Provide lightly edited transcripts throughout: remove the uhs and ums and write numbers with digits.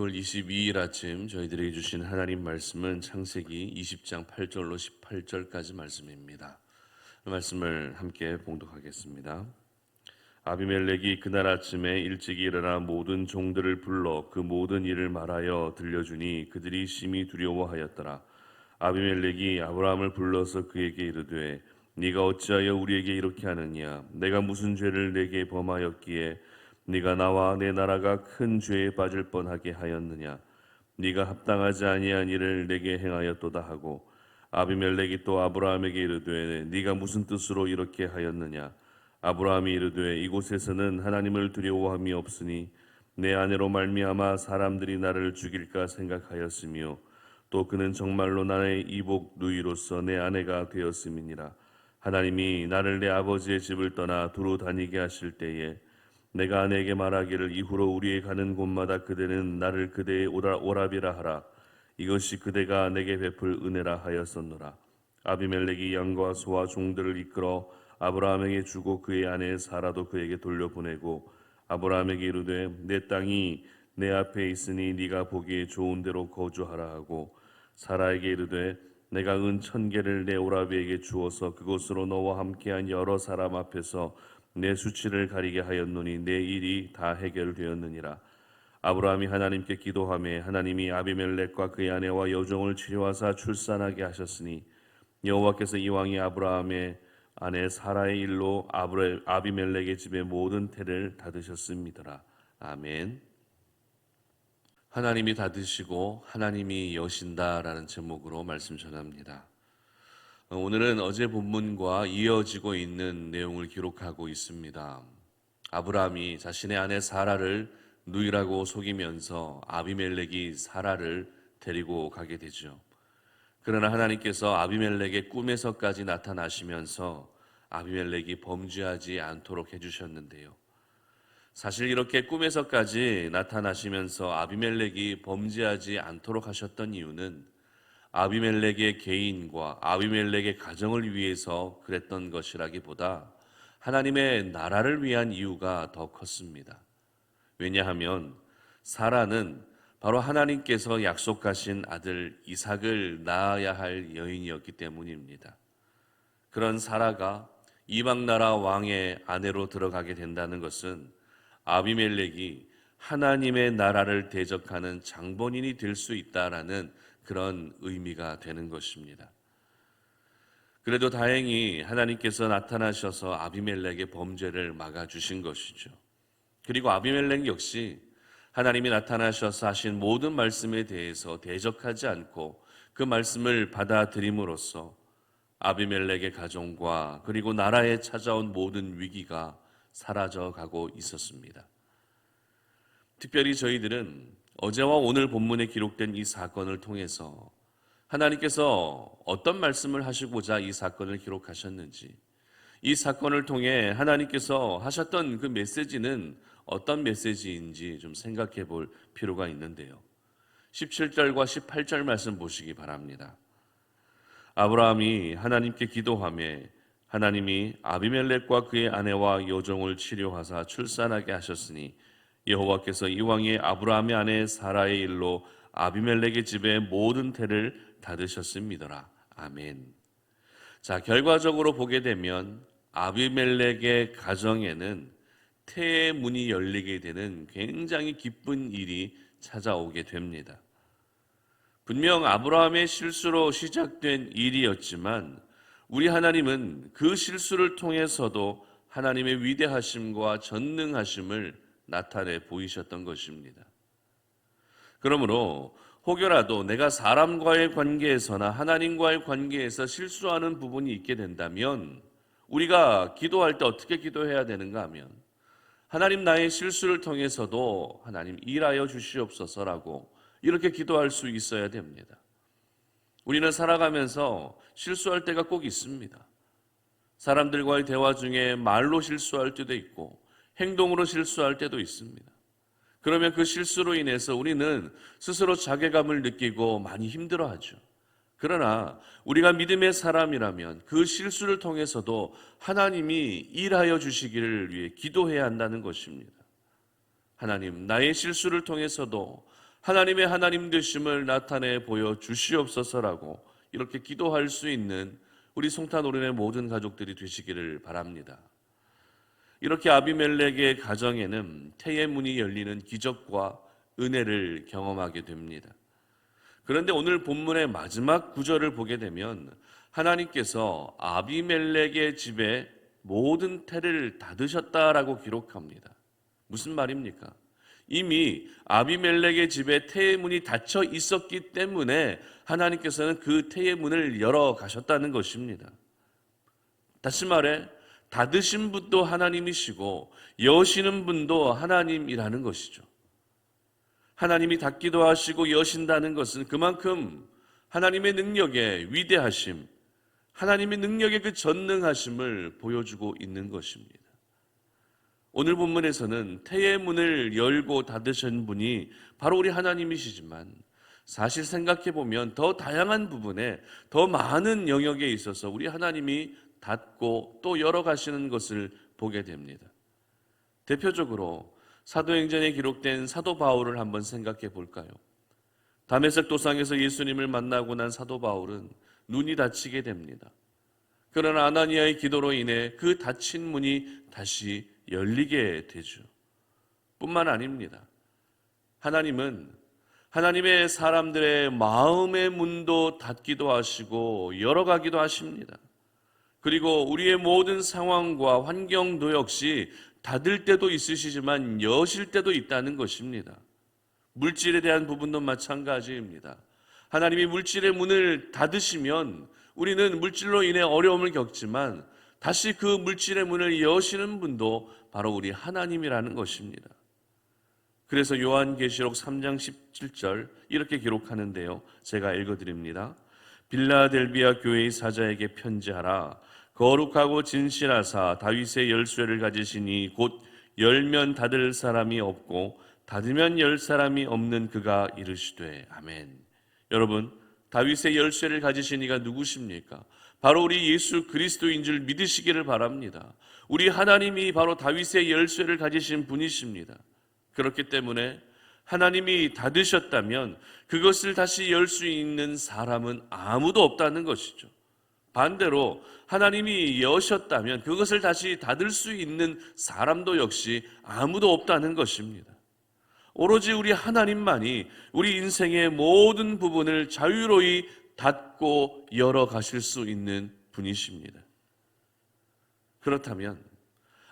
10월 22일 아침 저희들에게 주신 하나님 말씀은 창세기 20장 8절로 18절까지 말씀입니다. 그 말씀을 함께 봉독하겠습니다. 아비멜렉이 그날 아침에 일찍 일어나 모든 종들을 불러 그 모든 일을 말하여 들려주니 그들이 심히 두려워하였더라. 아비멜렉이 아브라함을 불러서 그에게 이르되 네가 어찌하여 우리에게 이렇게 하느냐? 내가 무슨 죄를 내게 범하였기에 네가 나와 내 나라가 큰 죄에 빠질 뻔하게 하였느냐? 네가 합당하지 아니한 일을 내게 행하였도다 하고 아비멜렉이 또 아브라함에게 이르되 네가 무슨 뜻으로 이렇게 하였느냐? 아브라함이 이르되 이곳에서는 하나님을 두려워함이 없으니 내 아내로 말미암아 사람들이 나를 죽일까 생각하였으며 또 그는 정말로 나의 이복 누이로서 내 아내가 되었음이니라. 하나님이 나를 내 아버지의 집을 떠나 두루 다니게 하실 때에 내가 아내에게 말하기를 이후로 우리의 가는 곳마다 그대는 나를 그대의 오라비라 하라. 이것이 그대가 내게 베풀 은혜라 하였었노라. 아비멜렉이 양과 소와 종들을 이끌어 아브라함에게 주고 그의 아내 사라도 그에게 돌려보내고 아브라함에게 이르되 내 땅이 내 앞에 있으니 네가 보기에 좋은 데로 거주하라 하고 사라에게 이르되 내가 은 1,000개를 내 오라비에게 주어서 그곳으로 너와 함께한 여러 사람 앞에서 내 수치를 가리게 하였노니 내 일이 다 해결되었느니라. 아브라함이 하나님께 기도하매 하나님이 아비멜렉과 그의 아내와 여종을 치료하사 출산하게 하셨으니 여호와께서 이왕이 아브라함의 아내 사라의 일로 아비멜렉의 집의 모든 태를 닫으셨습니다. 아멘. 하나님이 닫으시고 하나님이 여신다라는 제목으로 말씀 전합니다. 오늘은 어제 본문과 이어지고 있는 내용을 기록하고 있습니다. 아브라함이 자신의 아내 사라를 누이라고 속이면서 아비멜렉이 사라를 데리고 가게 되죠. 그러나 하나님께서 아비멜렉의 꿈에서까지 나타나시면서 아비멜렉이 범죄하지 않도록 해주셨는데요. 사실 이렇게 꿈에서까지 나타나시면서 아비멜렉이 범죄하지 않도록 하셨던 이유는 아비멜렉의 개인과 아비멜렉의 가정을 위해서 그랬던 것이라기보다 하나님의 나라를 위한 이유가 더 컸습니다. 왜냐하면 사라는 바로 하나님께서 약속하신 아들 이삭을 낳아야 할 여인이었기 때문입니다. 그런 사라가 이방 나라 왕의 아내로 들어가게 된다는 것은 아비멜렉이 하나님의 나라를 대적하는 장본인이 될 수 있다라는 그런 의미가 되는 것입니다. 그래도 다행히 하나님께서 나타나셔서 아비멜렉의 범죄를 막아주신 것이죠. 그리고 아비멜렉 역시 하나님이 나타나셔서 하신 모든 말씀에 대해서 대적하지 않고 그 말씀을 받아들임으로써 아비멜렉의 가정과 그리고 나라에 찾아온 모든 위기가 사라져가고 있었습니다. 특별히 저희들은 어제와 오늘 본문에 기록된 이 사건을 통해서 하나님께서 어떤 말씀을 하시고자 이 사건을 기록하셨는지, 이 사건을 통해 하나님께서 하셨던 그 메시지는 어떤 메시지인지 좀 생각해 볼 필요가 있는데요. 17절과 18절 말씀 보시기 바랍니다. 아브라함이 하나님께 기도하며 하나님이 아비멜렉과 그의 아내와 여종을 치료하사 출산하게 하셨으니 여호와께서 이왕에 아브라함의 아내 사라의 일로 아비멜렉의 집의 모든 태를 닫으셨음이더라. 아멘. 자, 결과적으로 보게 되면 아비멜렉의 가정에는 태의 문이 열리게 되는 굉장히 기쁜 일이 찾아오게 됩니다. 분명 아브라함의 실수로 시작된 일이었지만 우리 하나님은 그 실수를 통해서도 하나님의 위대하심과 전능하심을 나타내 보이셨던 것입니다. 그러므로 혹여라도 내가 사람과의 관계에서나 하나님과의 관계에서 실수하는 부분이 있게 된다면 우리가 기도할 때 어떻게 기도해야 되는가 하면 하나님 나의 실수를 통해서도 하나님 일하여 주시옵소서라고 이렇게 기도할 수 있어야 됩니다. 우리는 살아가면서 실수할 때가 꼭 있습니다. 사람들과의 대화 중에 말로 실수할 때도 있고 행동으로 실수할 때도 있습니다. 그러면 그 실수로 인해서 우리는 스스로 자괴감을 느끼고 많이 힘들어하죠. 그러나 우리가 믿음의 사람이라면 그 실수를 통해서도 하나님이 일하여 주시기를 위해 기도해야 한다는 것입니다. 하나님, 나의 실수를 통해서도 하나님의 하나님 되심을 나타내 보여 주시옵소서라고 이렇게 기도할 수 있는 우리 송탄오륜의 모든 가족들이 되시기를 바랍니다. 이렇게 아비멜렉의 가정에는 태의 문이 열리는 기적과 은혜를 경험하게 됩니다. 그런데 오늘 본문의 마지막 구절을 보게 되면 하나님께서 아비멜렉의 집에 모든 태를 닫으셨다라고 기록합니다. 무슨 말입니까? 이미 아비멜렉의 집에 태의 문이 닫혀 있었기 때문에 하나님께서는 그 태의 문을 열어 가셨다는 것입니다. 다시 말해 닫으신 분도 하나님이시고 여시는 분도 하나님이라는 것이죠. 하나님이 닫기도 하시고 여신다는 것은 그만큼 하나님의 능력의 위대하심, 하나님의 능력의 그 전능하심을 보여주고 있는 것입니다. 오늘 본문에서는 태의 문을 열고 닫으신 분이 바로 우리 하나님이시지만 사실 생각해 보면 더 다양한 부분에 더 많은 영역에 있어서 우리 하나님이 닫고 또 열어가시는 것을 보게 됩니다. 대표적으로 사도행전에 기록된 사도 바울을 한번 생각해 볼까요? 다메섹 도상에서 예수님을 만나고 난 사도 바울은 눈이 닫히게 됩니다. 그러나 아나니아의 기도로 인해 그 닫힌 문이 다시 열리게 되죠. 뿐만 아닙니다. 하나님은 하나님의 사람들의 마음의 문도 닫기도 하시고 열어가기도 하십니다. 그리고 우리의 모든 상황과 환경도 역시 닫을 때도 있으시지만 여실 때도 있다는 것입니다. 물질에 대한 부분도 마찬가지입니다. 하나님이 물질의 문을 닫으시면 우리는 물질로 인해 어려움을 겪지만 다시 그 물질의 문을 여시는 분도 바로 우리 하나님이라는 것입니다. 그래서 요한계시록 3장 17절 이렇게 기록하는데요. 제가 읽어드립니다. 빌라델비아 교회의 사자에게 편지하라. 거룩하고 진실하사 다윗의 열쇠를 가지시니 곧 열면 닫을 사람이 없고 닫으면 열 사람이 없는 그가 이르시되 아멘. 여러분, 다윗의 열쇠를 가지신 이가 누구십니까? 바로 우리 예수 그리스도인 줄 믿으시기를 바랍니다. 우리 하나님이 바로 다윗의 열쇠를 가지신 분이십니다. 그렇기 때문에 하나님이 닫으셨다면 그것을 다시 열 수 있는 사람은 아무도 없다는 것이죠. 반대로 하나님이 여셨다면 그것을 다시 닫을 수 있는 사람도 역시 아무도 없다는 것입니다. 오로지 우리 하나님만이 우리 인생의 모든 부분을 자유로이 닫고 열어 가실 수 있는 분이십니다. 그렇다면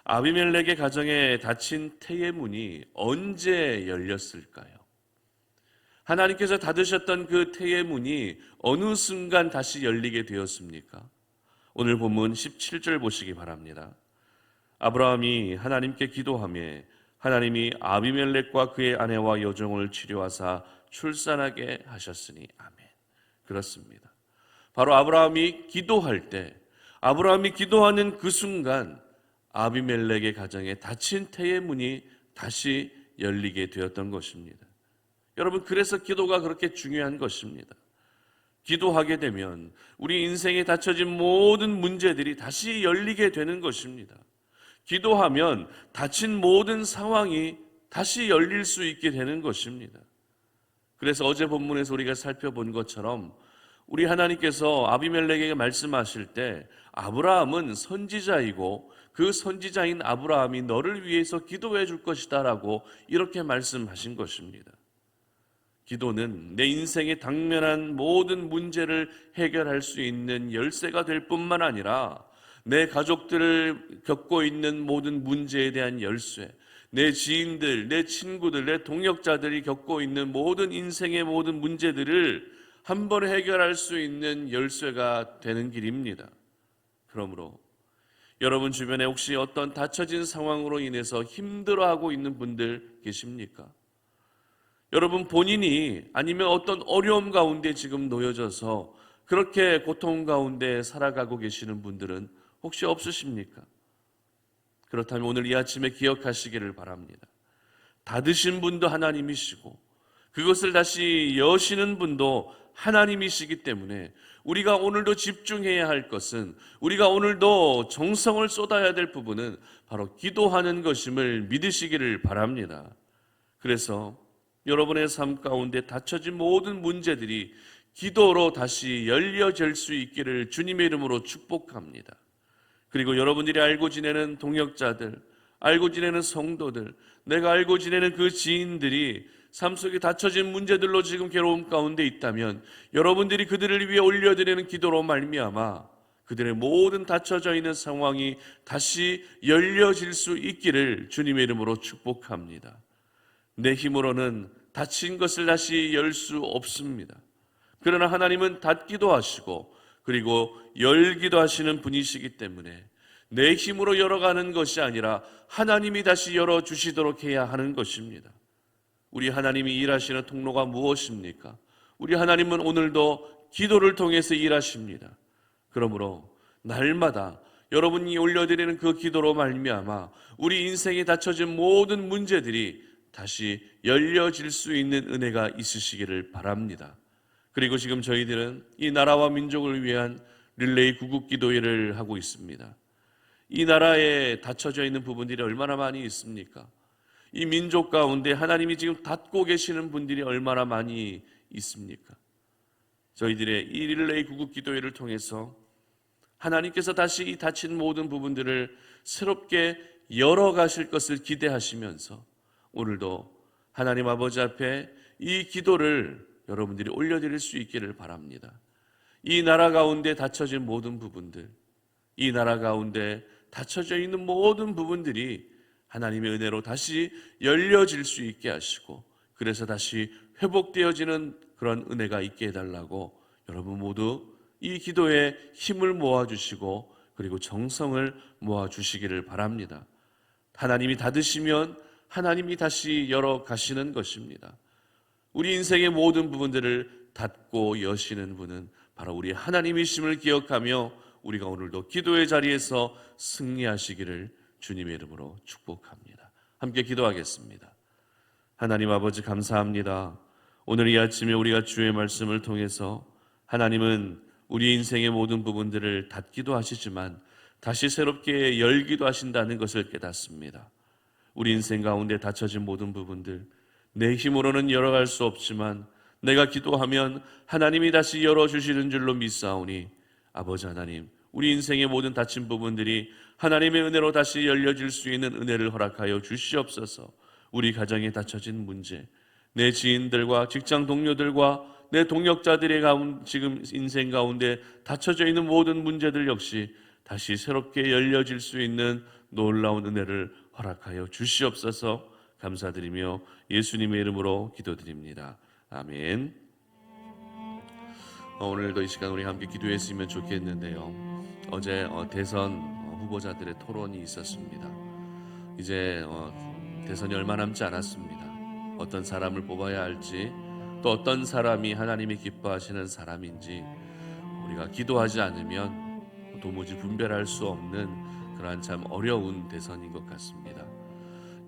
아비멜렉의 가정에 닫힌 태의 문이 언제 열렸을까요? 하나님께서 닫으셨던 그 태의 문이 어느 순간 다시 열리게 되었습니까? 오늘 본문 17절 보시기 바랍니다. 아브라함이 하나님께 기도하며 하나님이 아비멜렉과 그의 아내와 여종을 치료하사 출산하게 하셨으니 아멘. 그렇습니다. 바로 아브라함이 기도할 때, 아브라함이 기도하는 그 순간 아비멜렉의 가정에 닫힌 태의 문이 다시 열리게 되었던 것입니다. 여러분, 그래서 기도가 그렇게 중요한 것입니다. 기도하게 되면 우리 인생에 닫혀진 모든 문제들이 다시 열리게 되는 것입니다. 기도하면 닫힌 모든 상황이 다시 열릴 수 있게 되는 것입니다. 그래서 어제 본문에서 우리가 살펴본 것처럼 우리 하나님께서 아비멜렉에게 말씀하실 때 아브라함은 선지자이고 그 선지자인 아브라함이 너를 위해서 기도해 줄 것이다 라고 이렇게 말씀하신 것입니다. 기도는 내 인생에 당면한 모든 문제를 해결할 수 있는 열쇠가 될 뿐만 아니라 내 가족들을 겪고 있는 모든 문제에 대한 열쇠, 내 지인들, 내 친구들, 내 동역자들이 겪고 있는 모든 인생의 모든 문제들을 한 번에 해결할 수 있는 열쇠가 되는 길입니다. 그러므로 여러분 주변에 혹시 어떤 닫혀진 상황으로 인해서 힘들어하고 있는 분들 계십니까? 여러분 본인이 아니면 어떤 어려움 가운데 지금 놓여져서 그렇게 고통 가운데 살아가고 계시는 분들은 혹시 없으십니까? 그렇다면 오늘 이 아침에 기억하시기를 바랍니다. 닫으신 분도 하나님이시고 그것을 다시 여시는 분도 하나님이시기 때문에 우리가 오늘도 집중해야 할 것은, 우리가 오늘도 정성을 쏟아야 될 부분은 바로 기도하는 것임을 믿으시기를 바랍니다. 그래서 여러분의 삶 가운데 닫혀진 모든 문제들이 기도로 다시 열려질 수 있기를 주님의 이름으로 축복합니다. 그리고 여러분들이 알고 지내는 동역자들, 알고 지내는 성도들, 내가 알고 지내는 그 지인들이 삶 속에 닫혀진 문제들로 지금 괴로움 가운데 있다면 여러분들이 그들을 위해 올려드리는 기도로 말미암아 그들의 모든 닫혀져 있는 상황이 다시 열려질 수 있기를 주님의 이름으로 축복합니다. 내 힘으로는 닫힌 것을 다시 열 수 없습니다. 그러나 하나님은 닫기도 하시고 그리고 열기도 하시는 분이시기 때문에 내 힘으로 열어가는 것이 아니라 하나님이 다시 열어주시도록 해야 하는 것입니다. 우리 하나님이 일하시는 통로가 무엇입니까? 우리 하나님은 오늘도 기도를 통해서 일하십니다. 그러므로 날마다 여러분이 올려드리는 그 기도로 말미암아 우리 인생에 닫혀진 모든 문제들이 다시 열려질 수 있는 은혜가 있으시기를 바랍니다. 그리고 지금 저희들은 이 나라와 민족을 위한 릴레이 구국 기도회를 하고 있습니다. 이 나라에 닫혀져 있는 부분들이 얼마나 많이 있습니까? 이 민족 가운데 하나님이 지금 닫고 계시는 분들이 얼마나 많이 있습니까? 저희들의 이 릴레이 구국 기도회를 통해서 하나님께서 다시 이 닫힌 모든 부분들을 새롭게 열어가실 것을 기대하시면서 오늘도 하나님 아버지 앞에 이 기도를 여러분들이 올려드릴 수 있기를 바랍니다. 이 나라 가운데 닫혀진 모든 부분들, 이 나라 가운데 닫혀져 있는 모든 부분들이 하나님의 은혜로 다시 열려질 수 있게 하시고 그래서 다시 회복되어지는 그런 은혜가 있게 해달라고 여러분 모두 이 기도에 힘을 모아주시고 그리고 정성을 모아주시기를 바랍니다. 하나님이 닫으시면 하나님이 다시 열어가시는 것입니다. 우리 인생의 모든 부분들을 닫고 여시는 분은 바로 우리 하나님이심을 기억하며 우리가 오늘도 기도의 자리에서 승리하시기를 주님의 이름으로 축복합니다. 함께 기도하겠습니다. 하나님 아버지 감사합니다. 오늘 이 아침에 우리가 주의 말씀을 통해서 하나님은 우리 인생의 모든 부분들을 닫기도 하시지만 다시 새롭게 열기도 하신다는 것을 깨닫습니다. 우리 인생 가운데 닫혀진 모든 부분들 내 힘으로는 열어갈 수 없지만 내가 기도하면 하나님이 다시 열어주시는 줄로 믿사오니 아버지 하나님 우리 인생의 모든 닫힌 부분들이 하나님의 은혜로 다시 열려질 수 있는 은혜를 허락하여 주시옵소서. 우리 가정에 닫혀진 문제, 내 지인들과 직장 동료들과 내 동역자들의 지금 인생 가운데 닫혀져 있는 모든 문제들 역시 다시 새롭게 열려질 수 있는 놀라운 은혜를 허락하여 주시옵소서. 감사드리며 예수님의 이름으로 기도드립니다. 아멘. 오늘도 이 시간 우리 함께 기도했으면 좋겠는데요. 어제 대선 후보자들의 토론이 있었습니다. 이제 대선이 얼마 남지 않았습니다. 어떤 사람을 뽑아야 할지 또 어떤 사람이 하나님이 기뻐하시는 사람인지 우리가 기도하지 않으면 도무지 분별할 수 없는 그러한 참 어려운 대선인 것 같습니다.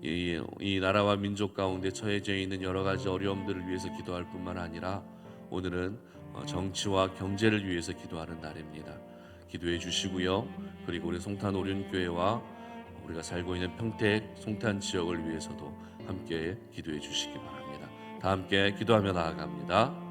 이 나라와 민족 가운데 처해져 있는 여러 가지 어려움들을 위해서 기도할 뿐만 아니라 오늘은 정치와 경제를 위해서 기도하는 날입니다. 기도해 주시고요. 그리고 우리 송탄 오륜교회와 우리가 살고 있는 평택 송탄 지역을 위해서도 함께 기도해 주시기 바랍니다. 다 함께 기도하며 나아갑니다.